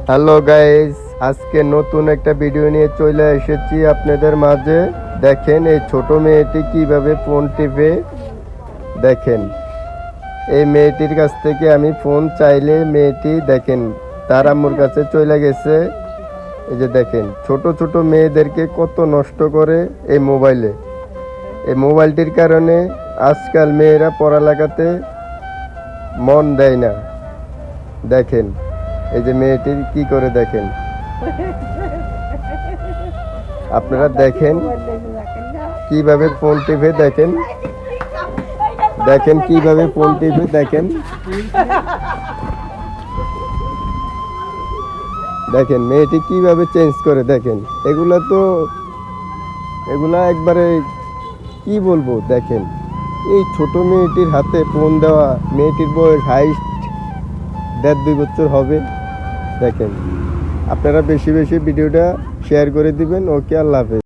Hello guys, আজকে নতুন একটা ভিডিও নিয়ে চলে এসেছি আপনাদের মাঝে। দেখেন এই ছোট মেয়েটি কিভাবে ফোন টিপে। দেখেন এই মেয়েটির কাছ থেকে আমি ফোন চাইলে মেয়েটি দেখেন তার আম্মুর কাছে চলে গেছে। এই যে দেখেন ছোট ছোট মেয়েদেরকে কত নষ্ট করে এই মোবাইলে। এই মোবাইলটির কারণে আজকাল মেয়েরা পড়ালেখাতে মন দেয় না। দেখেন এই যে মেয়েটির কি করে দেখেন, আপনারা দেখেন কিভাবে ফোন টিপে। দেখেন দেখেন কিভাবে ফোন টিপে। দেখেন দেখেন মেয়েটি কিভাবে চেঞ্জ করে। দেখেন এগুলা একবারে কি বলবো। দেখেন এই ছোট মেয়েটির হাতে ফোন দেওয়া, মেয়েটির বয়স হাইস্ট 1.5-2 বছর হবে। দেখেন আপনারা বেশি বেশি ভিডিওটা শেয়ার করে দিবেন। ওকে, আল্লাহ হাফেজ।